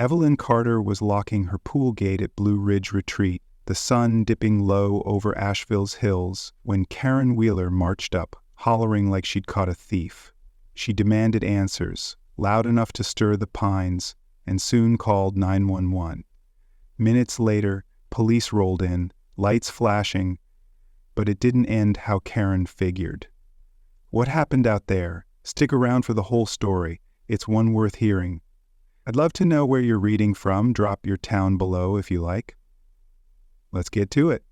Evelyn Carter was locking her pool gate at Blue Ridge Retreat, the sun dipping low over Asheville's hills, when Karen Wheeler marched up, hollering like she'd caught a thief. She demanded answers, loud enough to stir the pines, and soon called 911. Minutes later, police rolled in, lights flashing, but it didn't end how Karen figured. What happened out there? Stick around for the whole story. It's one worth hearing. I'd love to know where you're reading from. Drop your town below if you like. Let's get to it.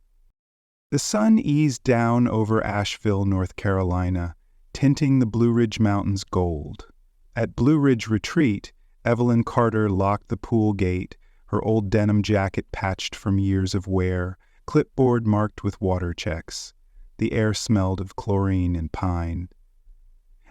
The sun eased down over Asheville, North Carolina, tinting the Blue Ridge Mountains gold. At Blue Ridge Retreat, Evelyn Carter locked the pool gate, her old denim jacket patched from years of wear, clipboard marked with water checks. The air smelled of chlorine and pine.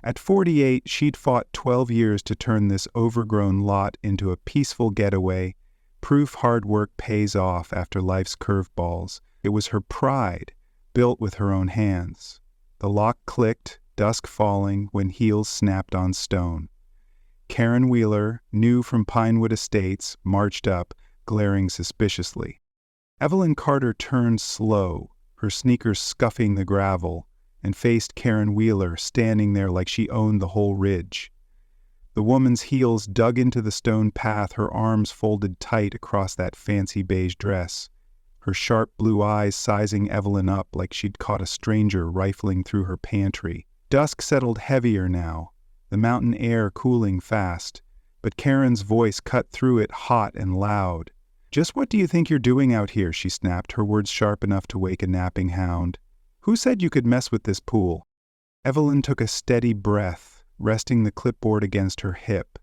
At 48, she'd fought 12 years to turn this overgrown lot into a peaceful getaway. Proof hard work pays off after life's curveballs. It was her pride, built with her own hands. The lock clicked, dusk falling, when heels snapped on stone. Karen Wheeler, new from Pinewood Estates, marched up, glaring suspiciously. Evelyn Carter turned slow, her sneakers scuffing the gravel, and faced Karen Wheeler, standing there like she owned the whole ridge. The woman's heels dug into the stone path, her arms folded tight across that fancy beige dress, her sharp blue eyes sizing Evelyn up like she'd caught a stranger rifling through her pantry. Dusk settled heavier now, the mountain air cooling fast, but Karen's voice cut through it hot and loud. "Just what do you think you're doing out here?" she snapped, her words sharp enough to wake a napping hound. "Who said you could mess with this pool?" Evelyn took a steady breath, resting the clipboard against her hip.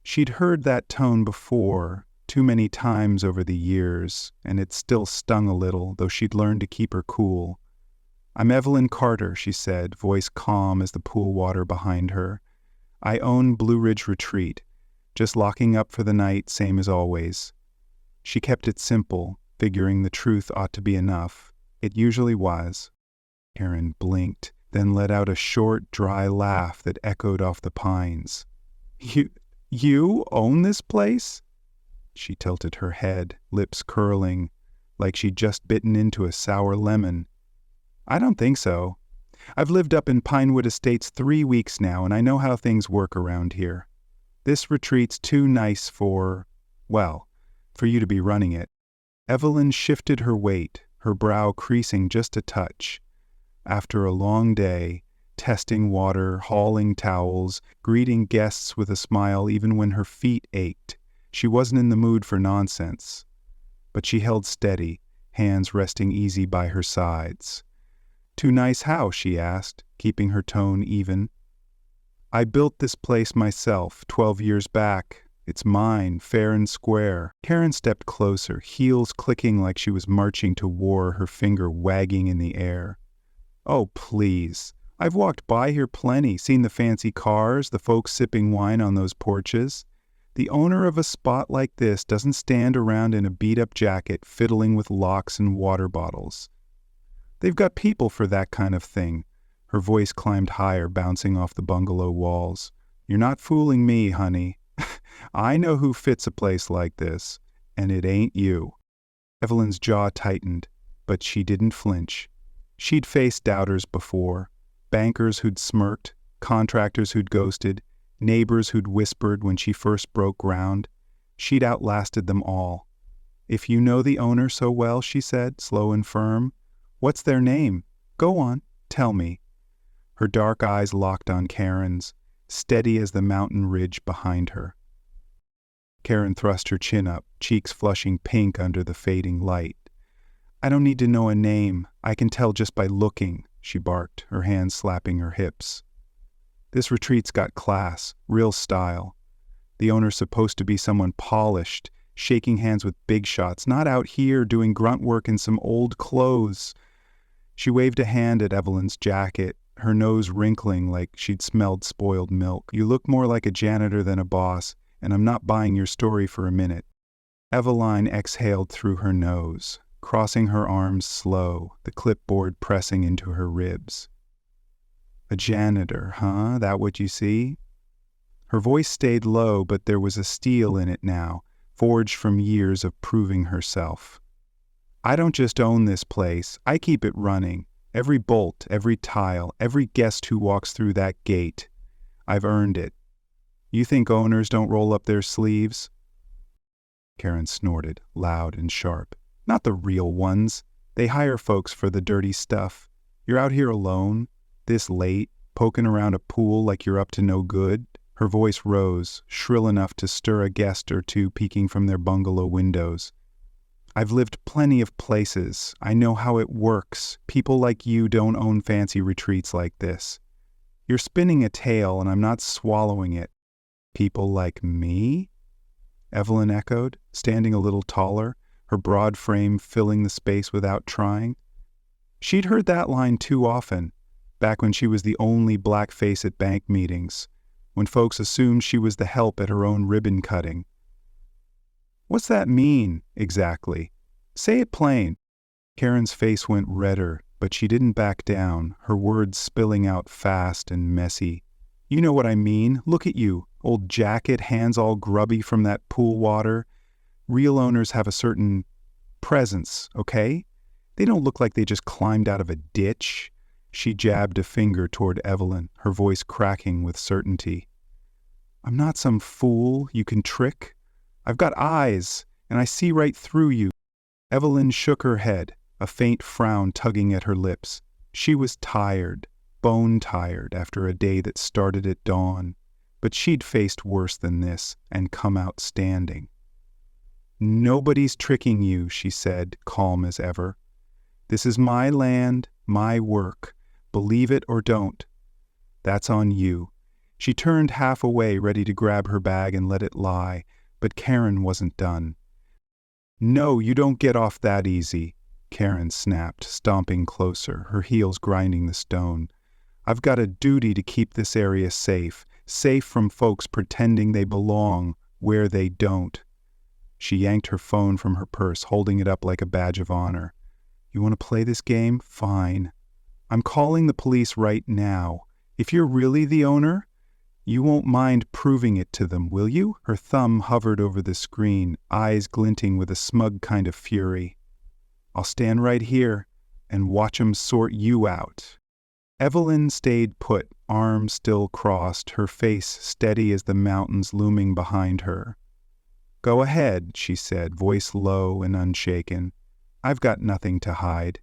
She'd heard that tone before, too many times over the years, and it still stung a little, though she'd learned to keep her cool. "I'm Evelyn Carter," she said, voice calm as the pool water behind her. "I own Blue Ridge Retreat, just locking up for the night, same as always." She kept it simple, figuring the truth ought to be enough. It usually was. Karen blinked, then let out a short, dry laugh that echoed off the pines. You own this place?" She tilted her head, lips curling, like she'd just bitten into a sour lemon. "I don't think so. I've lived up in Pinewood Estates 3 weeks now, and I know how things work around here. This retreat's too nice for you to be running it." Evelyn shifted her weight, her brow creasing just a touch. After a long day, testing water, hauling towels, greeting guests with a smile even when her feet ached, she wasn't in the mood for nonsense. But she held steady, hands resting easy by her sides. "Too nice how?" she asked, keeping her tone even. "I built this place myself 12 years back. It's mine, fair and square." Karen stepped closer, heels clicking like she was marching to war, her finger wagging in the air. "Oh, please. I've walked by here plenty, seen the fancy cars, the folks sipping wine on those porches. The owner of a spot like this doesn't stand around in a beat-up jacket fiddling with locks and water bottles. They've got people for that kind of thing." Her voice climbed higher, bouncing off the bungalow walls. "You're not fooling me, honey. I know who fits a place like this, and it ain't you." Evelyn's jaw tightened, but she didn't flinch. She'd faced doubters before, bankers who'd smirked, contractors who'd ghosted, neighbors who'd whispered when she first broke ground. She'd outlasted them all. "If you know the owner so well," she said, slow and firm, "what's their name? Go on, tell me." Her dark eyes locked on Karen's, steady as the mountain ridge behind her. Karen thrust her chin up, cheeks flushing pink under the fading light. "I don't need to know a name. I can tell just by looking," she barked, her hands slapping her hips. "This retreat's got class, real style. The owner's supposed to be someone polished, shaking hands with big shots, not out here doing grunt work in some old clothes." She waved a hand at Evelyn's jacket, her nose wrinkling like she'd smelled spoiled milk. "You look more like a janitor than a boss, and I'm not buying your story for a minute." Eveline exhaled through her nose, crossing her arms slow, the clipboard pressing into her ribs. "A janitor, huh? That what you see?" Her voice stayed low, but there was a steel in it now, forged from years of proving herself. I don't just own this place, I keep it running. Every bolt, every tile, every guest who walks through that gate. I've earned it. You think owners don't roll up their sleeves? Karen snorted, loud and sharp. Not the real ones. They hire folks for the dirty stuff. You're out here alone, this late, poking around a pool like you're up to no good. Her voice rose, shrill enough to stir a guest or two peeking from their bungalow windows. I've lived plenty of places. I know how it works. People like you don't own fancy retreats like this. You're spinning a tale and I'm not swallowing it. People like me? Evelyn echoed, standing a little taller, her broad frame filling the space without trying. She'd heard that line too often, back when she was the only black face at bank meetings, when folks assumed she was the help at her own ribbon cutting. What's that mean, exactly? Say it plain. Karen's face went redder, but she didn't back down, her words spilling out fast and messy. You know what I mean. Look at you, old jacket, hands all grubby from that pool water. Real owners have a certain presence, okay? They don't look like they just climbed out of a ditch. She jabbed a finger toward Evelyn, her voice cracking with certainty. I'm not some fool you can trick. I've got eyes, and I see right through you. Evelyn shook her head, a faint frown tugging at her lips. She was tired, bone-tired after a day that started at dawn, but she'd faced worse than this and come out standing. Nobody's tricking you, she said, calm as ever. This is my land, my work. Believe it or don't. That's on you. She turned half away, ready to grab her bag and let it lie, but Karen wasn't done. No, you don't get off that easy, Karen snapped, stomping closer, her heels grinding the stone. I've got a duty to keep this area safe, safe from folks pretending they belong where they don't. She yanked her phone from her purse, holding it up like a badge of honor. You want to play this game? Fine. I'm calling the police right now. If you're really the owner, you won't mind proving it to them, will you? Her thumb hovered over the screen, eyes glinting with a smug kind of fury. I'll stand right here and watch 'em sort you out. Evelyn stayed put, arms still crossed, her face steady as the mountains looming behind her. Go ahead, she said, voice low and unshaken. I've got nothing to hide.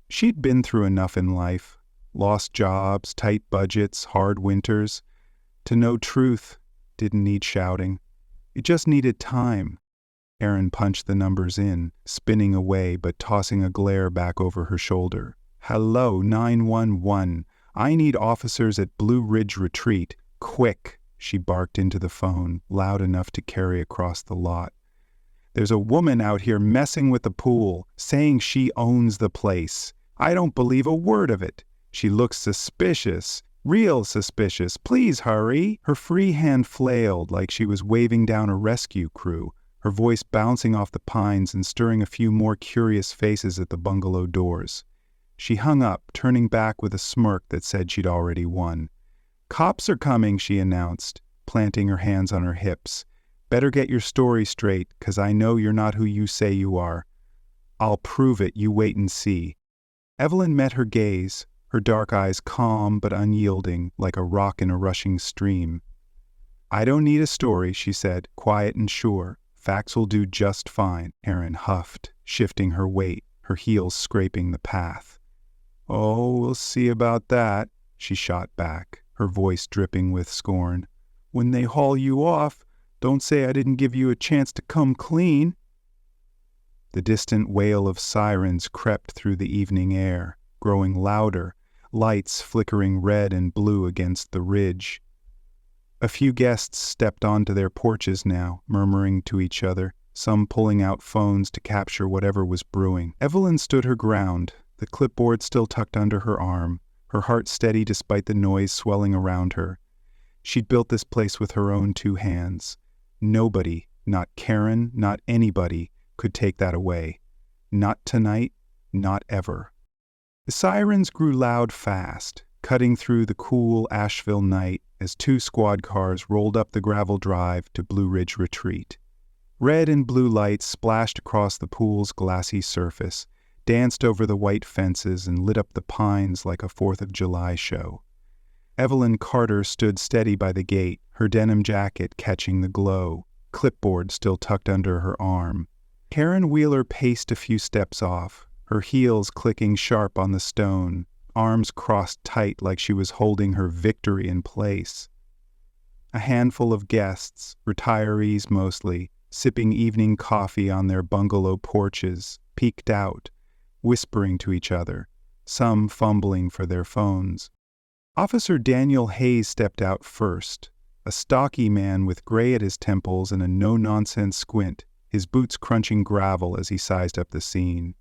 She'd been through enough in life. Lost jobs, tight budgets, hard winters. To know truth didn't need shouting. It just needed time. Erin punched the numbers in, spinning away but tossing a glare back over her shoulder. Hello, 911. I need officers at Blue Ridge Retreat. Quick, she barked into the phone, loud enough to carry across the lot. There's a woman out here messing with the pool, saying she owns the place. I don't believe a word of it. She looks suspicious. Real suspicious. Please hurry. Her free hand flailed like she was waving down a rescue crew, her voice bouncing off the pines and stirring a few more curious faces at the bungalow doors. She hung up, turning back with a smirk that said she'd already won. Cops are coming, she announced, planting her hands on her hips. Better get your story straight, 'cause I know you're not who you say you are. I'll prove it, you wait and see. Evelyn met her gaze, her dark eyes calm but unyielding, like a rock in a rushing stream. I don't need a story, she said, quiet and sure. Facts will do just fine. Erin huffed, shifting her weight, her heels scraping the path. Oh, we'll see about that, she shot back, her voice dripping with scorn. When they haul you off, don't say I didn't give you a chance to come clean. The distant wail of sirens crept through the evening air, growing louder, lights flickering red and blue against the ridge. A few guests stepped onto their porches now, murmuring to each other, some pulling out phones to capture whatever was brewing. Evelyn stood her ground, the clipboard still tucked under her arm, her heart steady despite the noise swelling around her. She'd built this place with her own two hands. Nobody, not Karen, not anybody, could take that away. Not tonight, not ever. The sirens grew loud fast, cutting through the cool Asheville night as two squad cars rolled up the gravel drive to Blue Ridge Retreat. Red and blue lights splashed across the pool's glassy surface, danced over the white fences, and lit up the pines like a 4th of July show. Evelyn Carter stood steady by the gate, her denim jacket catching the glow, clipboard still tucked under her arm. Karen Wheeler paced a few steps off, her heels clicking sharp on the stone, arms crossed tight like she was holding her victory in place. A handful of guests, retirees mostly, sipping evening coffee on their bungalow porches, peeked out, whispering to each other, some fumbling for their phones. Officer Daniel Hayes stepped out first, a stocky man with gray at his temples and a no-nonsense squint, his boots crunching gravel as he sized up the scene.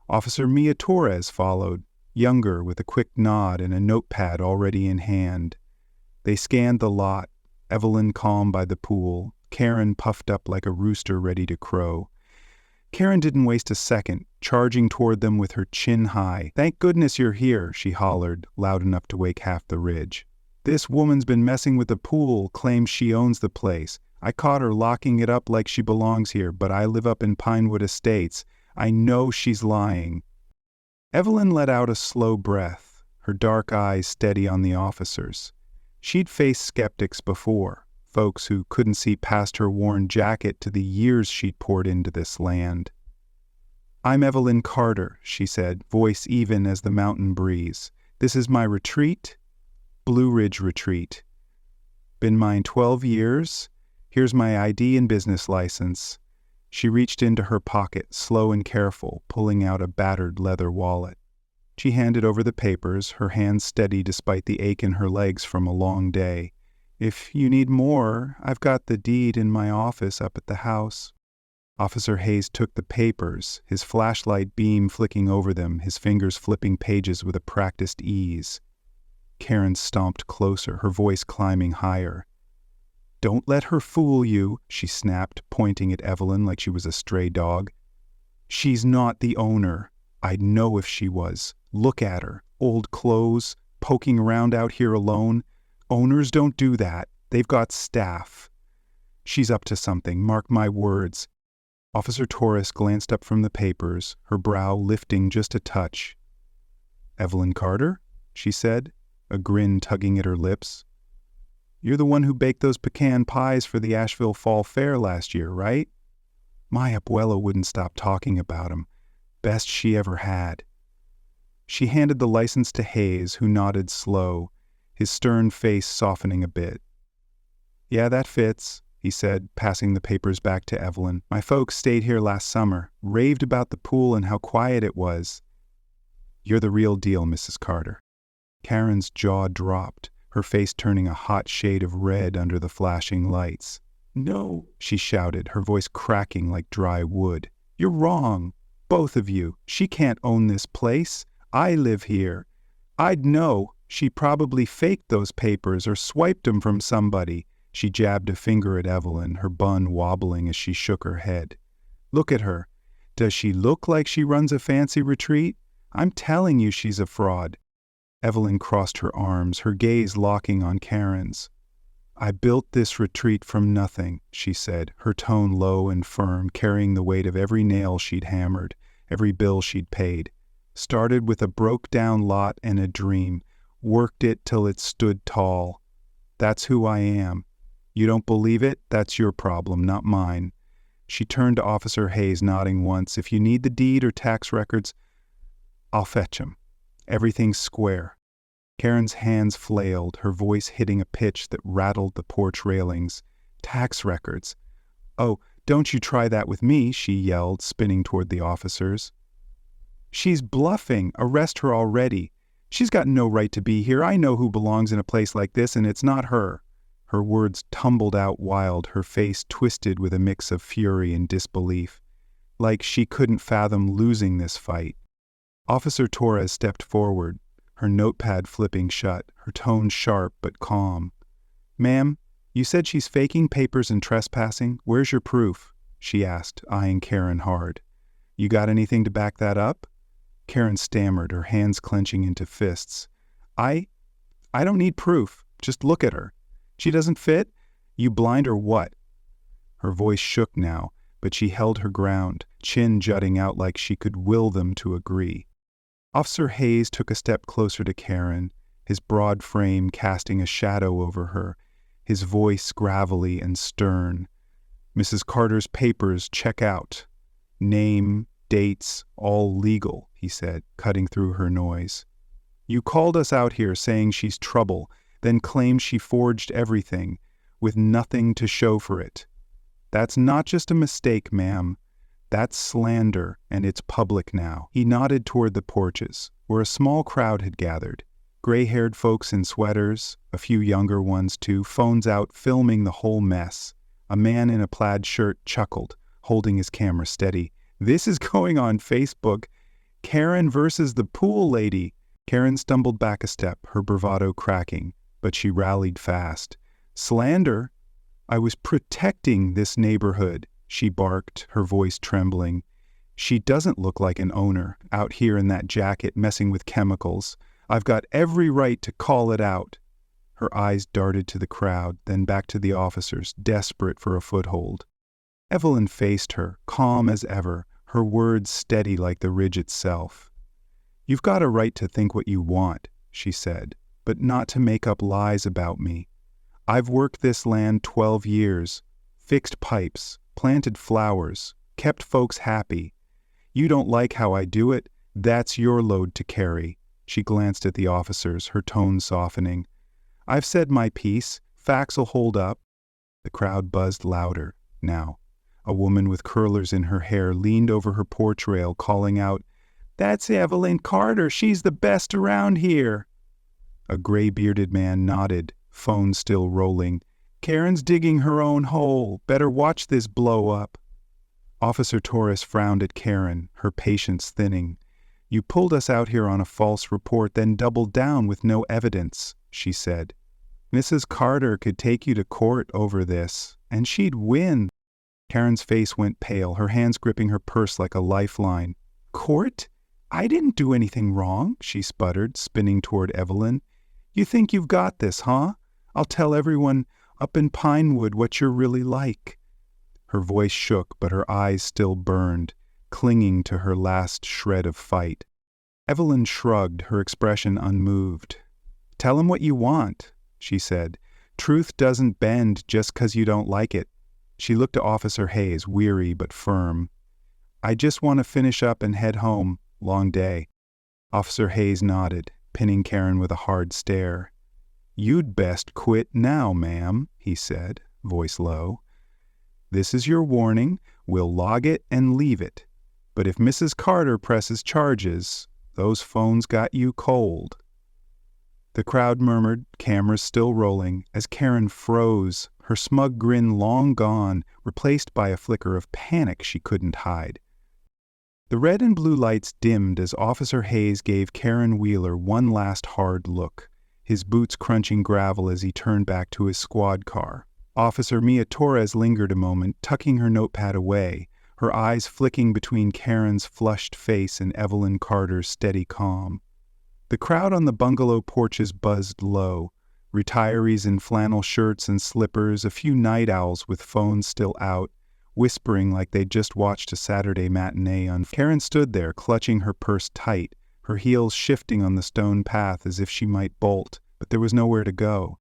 Officer Mia Torres followed, younger, with a quick nod and a notepad already in hand. They scanned the lot, Evelyn calm by the pool, Karen puffed up like a rooster ready to crow. Karen didn't waste a second, charging toward them with her chin high. "Thank goodness you're here," she hollered, loud enough to wake half the ridge. "This woman's been messing with the pool, claims she owns the place. I caught her locking it up like she belongs here, but I live up in Pinewood Estates. I know she's lying." Evelyn let out a slow breath, her dark eyes steady on the officers. She'd faced skeptics before, folks who couldn't see past her worn jacket to the years she'd poured into this land. "I'm Evelyn Carter," she said, voice even as the mountain breeze. "This is my retreat, Blue Ridge Retreat. Been mine 12 years. Here's my ID and business license." She reached into her pocket, slow and careful, pulling out a battered leather wallet. She handed over the papers, her hands steady despite the ache in her legs from a long day. "If you need more, I've got the deed in my office up at the house." Officer Hayes took the papers, his flashlight beam flicking over them, his fingers flipping pages with a practiced ease. Karen stomped closer, her voice climbing higher. "Don't let her fool you," she snapped, pointing at Evelyn like she was a stray dog. "She's not the owner. I'd know if she was. Look at her. Old clothes, poking around out here alone. Owners don't do that. They've got staff. She's up to something, mark my words." Officer Torres glanced up from the papers, her brow lifting just a touch. "Evelyn Carter?" she said, a grin tugging at her lips. "You're the one who baked those pecan pies for the Asheville Fall Fair last year, right? My abuela wouldn't stop talking about 'em. Best she ever had." She handed the license to Hayes, who nodded slow, his stern face softening a bit. "Yeah, that fits," he said, passing the papers back to Evelyn. "My folks stayed here last summer, raved about the pool and how quiet it was." "You're the real deal, Mrs. Carter." Karen's jaw dropped, her face turning a hot shade of red under the flashing lights. "No," she shouted, her voice cracking like dry wood. "You're wrong. Both of you. She can't own this place. I live here. I'd know. She probably faked those papers or swiped 'em from somebody." She jabbed a finger at Evelyn, her bun wobbling as she shook her head. "Look at her. Does she look like she runs a fancy retreat? I'm telling you she's a fraud." Evelyn crossed her arms, her gaze locking on Karen's. "I built this retreat from nothing," she said, her tone low and firm, carrying the weight of every nail she'd hammered, every bill she'd paid. "Started with a broke-down lot and a dream, worked it till it stood tall. That's who I am. You don't believe it? That's your problem, not mine." She turned to Officer Hayes, nodding once. "If you need the deed or tax records, I'll fetch 'em. Everything's square." Karen's hands flailed, her voice hitting a pitch that rattled the porch railings. "Tax records. Oh, don't you try that with me," she yelled, spinning toward the officers. "She's bluffing. Arrest her already. She's got no right to be here. I know who belongs in a place like this, and it's not her." Her words tumbled out wild, her face twisted with a mix of fury and disbelief, like she couldn't fathom losing this fight. Officer Torres stepped forward, her notepad flipping shut, her tone sharp but calm. "Ma'am, you said she's faking papers and trespassing. Where's your proof?" she asked, eyeing Karen hard. "You got anything to back that up?" Karen stammered, her hands clenching into fists. I don't need proof. Just look at her. She doesn't fit? You blind or what?" Her voice shook now, but she held her ground, chin jutting out like she could will them to agree. Officer Hayes took a step closer to Karen, his broad frame casting a shadow over her, his voice gravelly and stern. "Mrs. Carter's papers check out. Name, dates, all legal," he said, cutting through her noise. "You called us out here saying she's trouble, then claimed she forged everything, with nothing to show for it. That's not just a mistake, ma'am. That's slander, and it's public now." He nodded toward the porches, where a small crowd had gathered. Gray-haired folks in sweaters, a few younger ones too, phones out filming the whole mess. A man in a plaid shirt chuckled, holding his camera steady. "This is going on Facebook. Karen versus the pool lady." Karen stumbled back a step, her bravado cracking, but she rallied fast. "Slander? I was protecting this neighborhood," she barked, her voice trembling. "She doesn't look like an owner, out here in that jacket messing with chemicals. I've got every right to call it out." Her eyes darted to the crowd, then back to the officers, desperate for a foothold. Evelyn faced her, calm as ever, her words steady like the ridge itself. "You've got a right to think what you want," she said, "but not to make up lies about me. I've worked this land 12 years, fixed pipes, planted flowers, kept folks happy. You don't like how I do it? That's your load to carry." She glanced at the officers, her tone softening. "I've said my piece. Facts'll hold up." The crowd buzzed louder now. A woman with curlers in her hair leaned over her porch rail, calling out, "That's Evelyn Carter. She's the best around here." A gray-bearded man nodded, phone still rolling. "Karen's digging her own hole. Better watch this blow up." Officer Torres frowned at Karen, her patience thinning. "You pulled us out here on a false report, then doubled down with no evidence," she said. "Mrs. Carter could take you to court over this, and she'd win." Karen's face went pale, her hands gripping her purse like a lifeline. "Court? I didn't do anything wrong," she sputtered, spinning toward Evelyn. "You think you've got this, huh? I'll tell everyone up in Pinewood what you're really like." Her voice shook, but her eyes still burned, clinging to her last shred of fight. Evelyn shrugged, her expression unmoved. "Tell him what you want," she said. "Truth doesn't bend just 'cause you don't like it." She looked to Officer Hayes, weary but firm. "I just want to finish up and head home. Long day." Officer Hayes nodded, pinning Karen with a hard stare. "You'd best quit now, ma'am," he said, voice low. "This is your warning. We'll log it and leave it. But if Mrs. Carter presses charges, those phones got you cold." The crowd murmured, cameras still rolling, as Karen froze, her smug grin long gone, replaced by a flicker of panic she couldn't hide. The red and blue lights dimmed as Officer Hayes gave Karen Wheeler one last hard look, his boots crunching gravel as he turned back to his squad car. Officer Mia Torres lingered a moment, tucking her notepad away, her eyes flicking between Karen's flushed face and Evelyn Carter's steady calm. The crowd on the bungalow porches buzzed low, retirees in flannel shirts and slippers, a few night owls with phones still out, whispering like they'd just watched a Saturday matinee on. Karen stood there, clutching her purse tight, her heels shifting on the stone path as if she might bolt, but there was nowhere to go.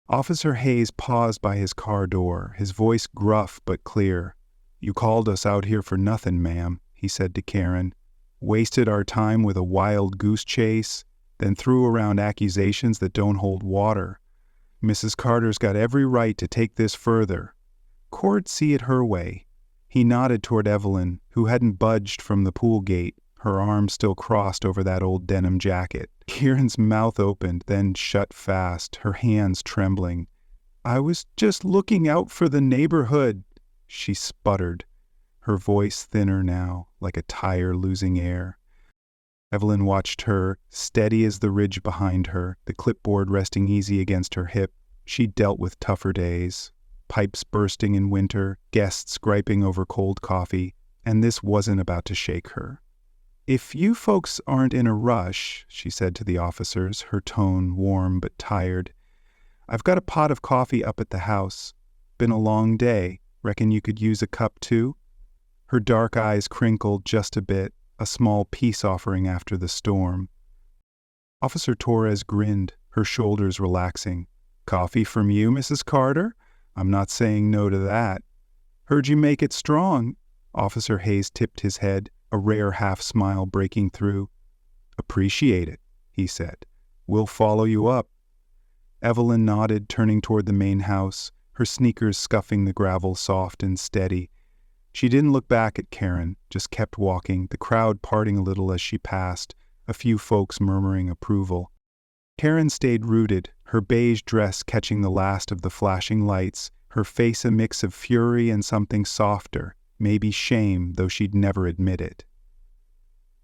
Officer Hayes paused by his car door, his voice gruff but clear. "You called us out here for nothing, ma'am," he said to Karen. "Wasted our time with a wild goose chase, then threw around accusations that don't hold water. Mrs. Carter's got every right to take this further. Court see it her way." He nodded toward Evelyn, who hadn't budged from the pool gate, her arms still crossed over that old denim jacket. Karen's mouth opened, then shut fast, her hands trembling. "I was just looking out for the neighborhood," she sputtered, her voice thinner now, like a tire losing air. Evelyn watched her, steady as the ridge behind her, the clipboard resting easy against her hip. She'd dealt with tougher days. Pipes bursting in winter, guests griping over cold coffee, and this wasn't about to shake her. "If you folks aren't in a rush," she said to the officers, her tone warm but tired, "I've got a pot of coffee up at the house. Been a long day. Reckon you could use a cup too?" Her dark eyes crinkled just a bit, a small peace offering after the storm. Officer Torres grinned, her shoulders relaxing. "Coffee from you, Mrs. Carter? I'm not saying no to that." "Heard you make it strong." Officer Hayes tipped his head, a rare half-smile breaking through. "Appreciate it," he said. "We'll follow you up." Evelyn nodded, turning toward the main house, her sneakers scuffing the gravel soft and steady. She didn't look back at Karen, just kept walking, the crowd parting a little as she passed, a few folks murmuring approval. Karen stayed rooted, her beige dress catching the last of the flashing lights, her face a mix of fury and something softer, maybe shame, though she'd never admit it.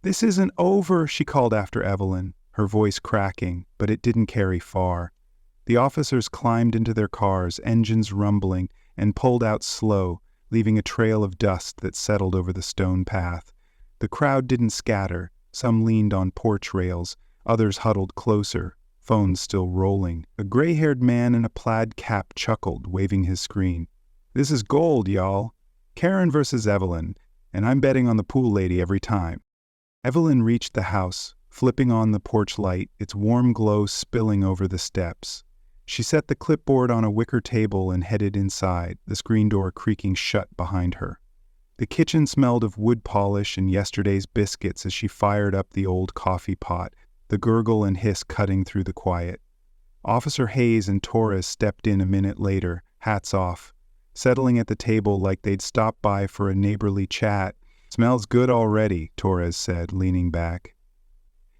"This isn't over," she called after Evelyn, her voice cracking, but it didn't carry far. The officers climbed into their cars, engines rumbling, and pulled out slow, leaving a trail of dust that settled over the stone path. The crowd didn't scatter. Some leaned on porch rails, others huddled closer, phones still rolling. A gray-haired man in a plaid cap chuckled, waving his screen. "This is gold, y'all. Karen versus Evelyn, and I'm betting on the pool lady every time." Evelyn reached the house, flipping on the porch light, its warm glow spilling over the steps. She set the clipboard on a wicker table and headed inside, the screen door creaking shut behind her. The kitchen smelled of wood polish and yesterday's biscuits as she fired up the old coffee pot, the gurgle and hiss cutting through the quiet. Officer Hayes and Torres stepped in a minute later, hats off, settling at the table like they'd stopped by for a neighborly chat. "Smells good already," Torres said, leaning back.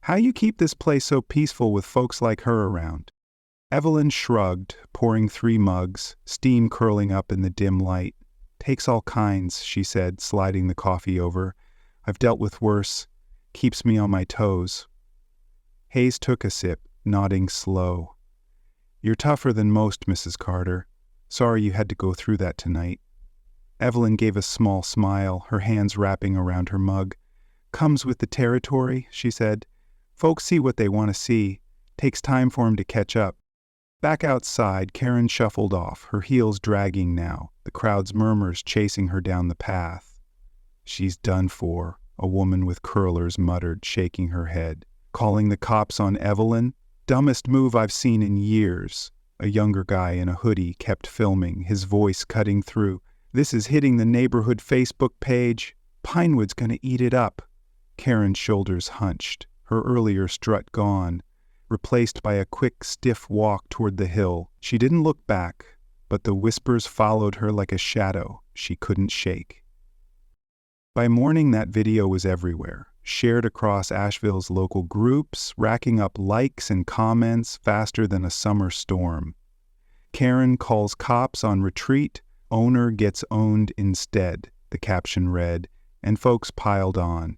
"How you keep this place so peaceful with folks like her around?" Evelyn shrugged, pouring 3 mugs, steam curling up in the dim light. "Takes all kinds," she said, sliding the coffee over. "I've dealt with worse. Keeps me on my toes." Hayes took a sip, nodding slow. "You're tougher than most, Mrs. Carter. Sorry you had to go through that tonight." Evelyn gave a small smile, her hands wrapping around her mug. "Comes with the territory," she said. "Folks see what they want to see. Takes time for 'em to catch up." Back outside, Karen shuffled off, her heels dragging now, the crowd's murmurs chasing her down the path. "She's done for," a woman with curlers muttered, shaking her head. "Calling the cops on Evelyn? Dumbest move I've seen in years." A younger guy in a hoodie kept filming, his voice cutting through. "This is hitting the neighborhood Facebook page. Pinewood's gonna eat it up." Karen's shoulders hunched, her earlier strut gone, replaced by a quick, stiff walk toward the hill. She didn't look back, but the whispers followed her like a shadow she couldn't shake. By morning, that video was everywhere, shared across Asheville's local groups, racking up likes and comments faster than a summer storm. "Karen calls cops on retreat, owner gets owned instead," the caption read, and folks piled on.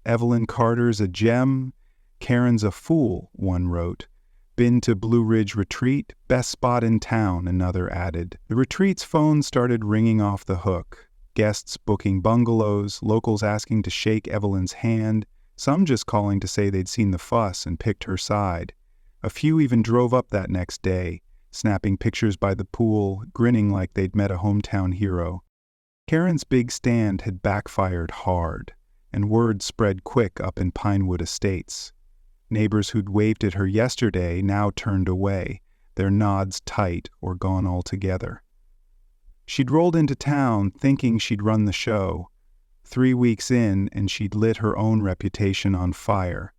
"Evelyn Carter's a gem, Karen's a fool," one wrote. "Been to Blue Ridge Retreat, best spot in town," another added. The retreat's phone started ringing off the hook. Guests booking bungalows, locals asking to shake Evelyn's hand, some just calling to say they'd seen the fuss and picked her side. A few even drove up that next day, snapping pictures by the pool, grinning like they'd met a hometown hero. Karen's big stand had backfired hard, and word spread quick up in Pinewood Estates. Neighbors who'd waved at her yesterday now turned away, their nods tight or gone altogether. She'd rolled into town thinking she'd run the show. 3 weeks in, and she'd lit her own reputation on fire.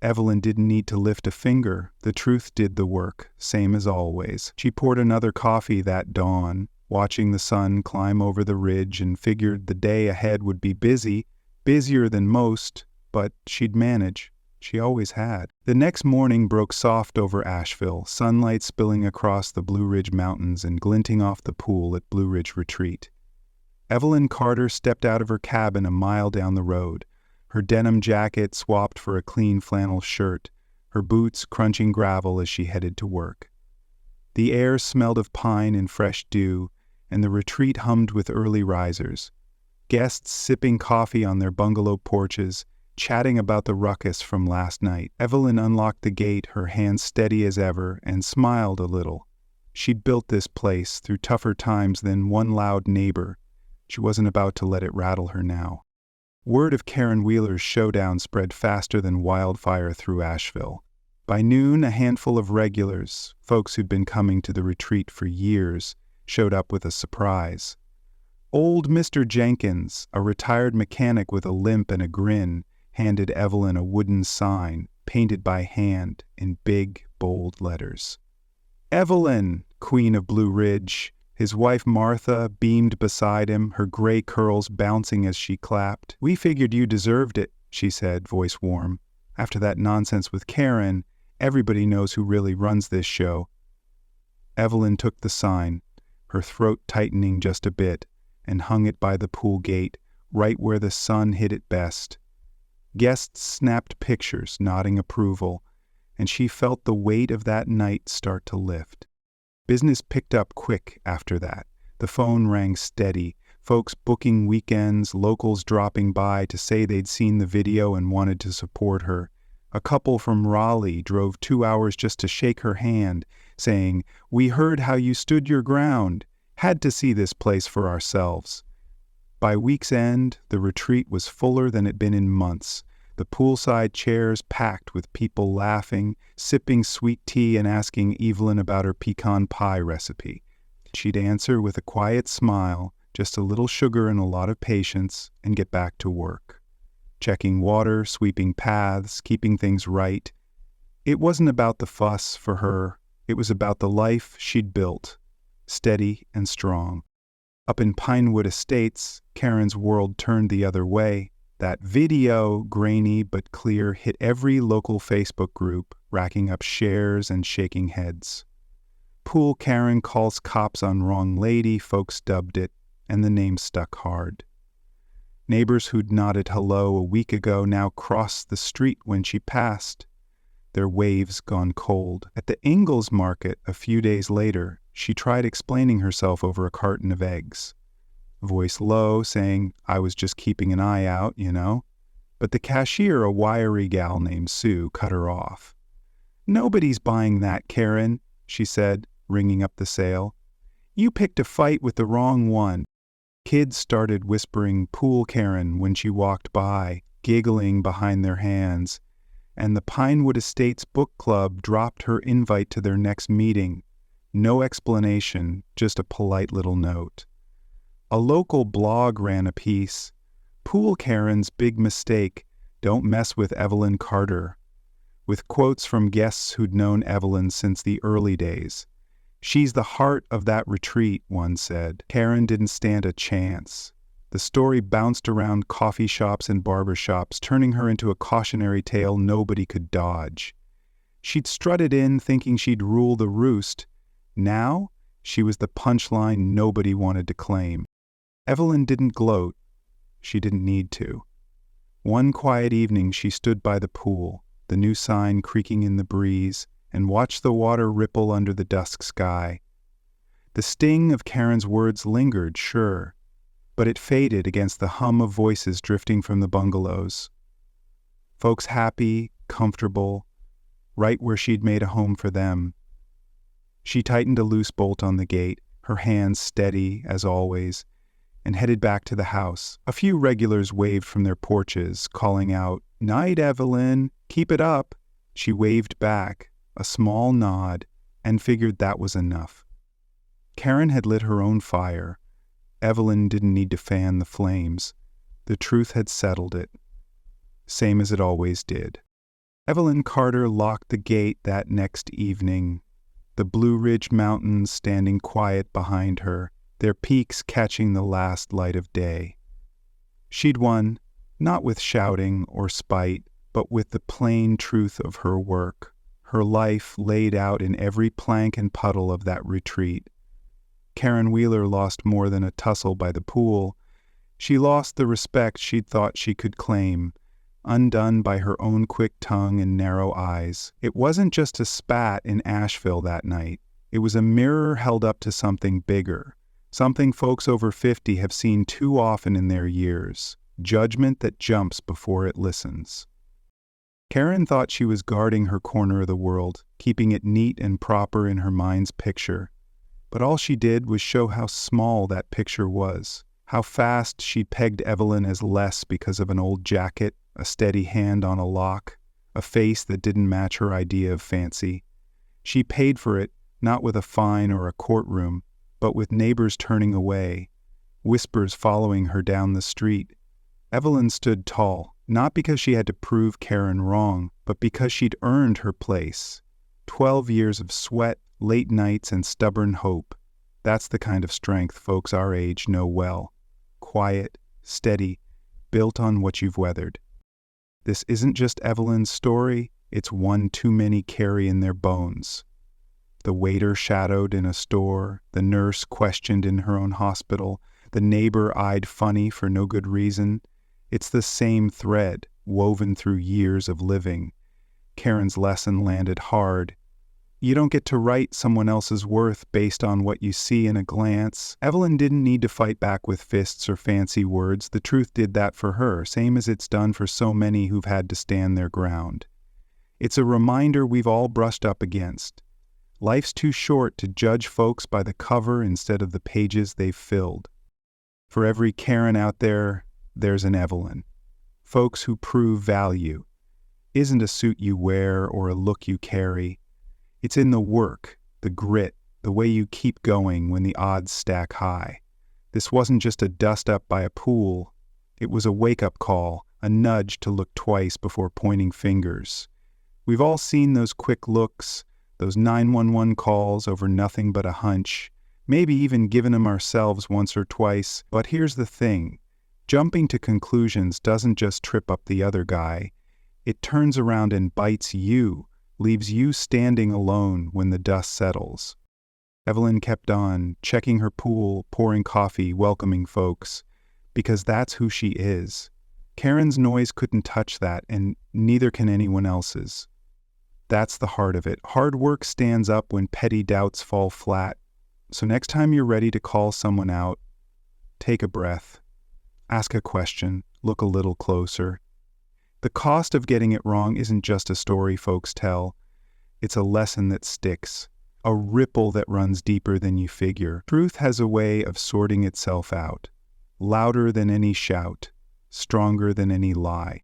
Evelyn didn't need to lift a finger. The truth did the work, same as always. She poured another coffee that dawn, watching the sun climb over the ridge, and figured the day ahead would be busy, busier than most, but she'd manage. She always had. The next morning broke soft over Asheville, sunlight spilling across the Blue Ridge Mountains and glinting off the pool at Blue Ridge Retreat. Evelyn Carter stepped out of her cabin a mile down the road, her denim jacket swapped for a clean flannel shirt, her boots crunching gravel as she headed to work. The air smelled of pine and fresh dew, and the retreat hummed with early risers. Guests sipping coffee on their bungalow porches, chatting about the ruckus from last night. Evelyn unlocked the gate, her hands steady as ever, and smiled a little. She'd built this place through tougher times than one loud neighbor. She wasn't about to let it rattle her now. Word of Karen Wheeler's showdown spread faster than wildfire through Asheville. By noon, a handful of regulars, folks who'd been coming to the retreat for years, showed up with a surprise. Old Mr. Jenkins, a retired mechanic with a limp and a grin, handed Evelyn a wooden sign, painted by hand in big, bold letters. "Evelyn, Queen of Blue Ridge." His wife Martha beamed beside him, her gray curls bouncing as she clapped. "We figured you deserved it," she said, voice warm. "After that nonsense with Karen, everybody knows who really runs this show." Evelyn took the sign, her throat tightening just a bit, and hung it by the pool gate, right where the sun hit it best. Guests snapped pictures, nodding approval, and she felt the weight of that night start to lift. Business picked up quick after that. The phone rang steady, folks booking weekends, locals dropping by to say they'd seen the video and wanted to support her. A couple from Raleigh drove 2 hours just to shake her hand, saying, "We heard how you stood your ground. Had to see this place for ourselves." By week's end, the retreat was fuller than it'd been in months. The poolside chairs packed with people laughing, sipping sweet tea and asking Evelyn about her pecan pie recipe. She'd answer with a quiet smile, just a little sugar and a lot of patience, and get back to work. Checking water, sweeping paths, keeping things right. It wasn't about the fuss for her, it was about the life she'd built, steady and strong. Up in Pinewood Estates, Karen's world turned the other way. That video, grainy but clear, hit every local Facebook group, racking up shares and shaking heads. "Pool Karen calls cops on wrong lady," folks dubbed it, and the name stuck hard. Neighbors who'd nodded hello a week ago now crossed the street when she passed, their waves gone cold. At the Ingalls market a few days later, she tried explaining herself over a carton of eggs. Voice low, saying, "I was just keeping an eye out, you know." But the cashier, a wiry gal named Sue, cut her off. "Nobody's buying that, Karen," she said, ringing up the sale. "You picked a fight with the wrong one." Kids started whispering "Pool Karen" when she walked by, giggling behind their hands, and the Pinewood Estates Book Club dropped her invite to their next meeting. No explanation, just a polite little note. A local blog ran a piece, "Pool Karen's Big Mistake, Don't Mess with Evelyn Carter," with quotes from guests who'd known Evelyn since the early days. "She's the heart of that retreat," one said. Karen didn't stand a chance. The story bounced around coffee shops and barber shops, turning her into a cautionary tale nobody could dodge. She'd strutted in thinking she'd rule the roost. Now, she was the punchline nobody wanted to claim. Evelyn didn't gloat. She didn't need to. One quiet evening she stood by the pool, the new sign creaking in the breeze, and watched the water ripple under the dusk sky. The sting of Karen's words lingered, sure, but it faded against the hum of voices drifting from the bungalows. Folks happy, comfortable, right where she'd made a home for them. She tightened a loose bolt on the gate, her hands steady, as always, and headed back to the house. A few regulars waved from their porches, calling out, "Night, Evelyn, keep it up." She waved back, a small nod, and figured that was enough. Karen had lit her own fire. Evelyn didn't need to fan the flames. The truth had settled it, same as it always did. Evelyn Carter locked the gate that next evening, the Blue Ridge Mountains standing quiet behind her, their peaks catching the last light of day. She'd won, not with shouting or spite, but with the plain truth of her work, her life laid out in every plank and puddle of that retreat. Karen Wheeler lost more than a tussle by the pool. She lost the respect she'd thought she could claim, undone by her own quick tongue and narrow eyes. It wasn't just a spat in Asheville that night. It was a mirror held up to something bigger, something folks over 50 have seen too often in their years, judgment that jumps before it listens. Karen thought she was guarding her corner of the world, keeping it neat and proper in her mind's picture. But all she did was show how small that picture was, how fast she'd pegged Evelyn as less because of an old jacket, a steady hand on a lock, a face that didn't match her idea of fancy. She paid for it, not with a fine or a courtroom, but with neighbors turning away, whispers following her down the street. Evelyn stood tall, not because she had to prove Karen wrong, but because she'd earned her place. 12 years of sweat, late nights, and stubborn hope. That's the kind of strength folks our age know well. Quiet, steady, built on what you've weathered. This isn't just Evelyn's story, it's one too many carry in their bones. The waiter shadowed in a store, the nurse questioned in her own hospital, the neighbor eyed funny for no good reason. It's the same thread, woven through years of living. Karen's lesson landed hard. You don't get to write someone else's worth based on what you see in a glance. Evelyn didn't need to fight back with fists or fancy words. The truth did that for her, same as it's done for so many who've had to stand their ground. It's a reminder we've all brushed up against. Life's too short to judge folks by the cover instead of the pages they've filled. For every Karen out there, there's an Evelyn. Folks who prove value. Isn't a suit you wear or a look you carry. It's in the work, the grit, the way you keep going when the odds stack high. This wasn't just a dust-up by a pool. It was a wake-up call, a nudge to look twice before pointing fingers. We've all seen those quick looks, those 911 calls over nothing but a hunch, maybe even given them ourselves once or twice. But here's the thing. Jumping to conclusions doesn't just trip up the other guy. It turns around and bites you, leaves you standing alone when the dust settles. Evelyn kept on, checking her pool, pouring coffee, welcoming folks, because that's who she is. Karen's noise couldn't touch that, and neither can anyone else's. That's the heart of it. Hard work stands up when petty doubts fall flat. So next time you're ready to call someone out, take a breath, ask a question, look a little closer. The cost of getting it wrong isn't just a story folks tell. It's a lesson that sticks, a ripple that runs deeper than you figure. Truth has a way of sorting itself out, louder than any shout, stronger than any lie.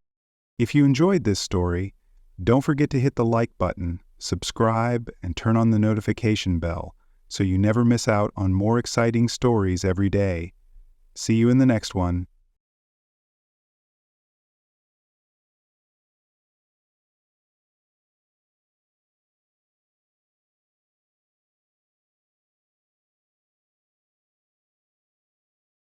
If you enjoyed this story, don't forget to hit the like button, subscribe, and turn on the notification bell so you never miss out on more exciting stories every day. See you in the next one.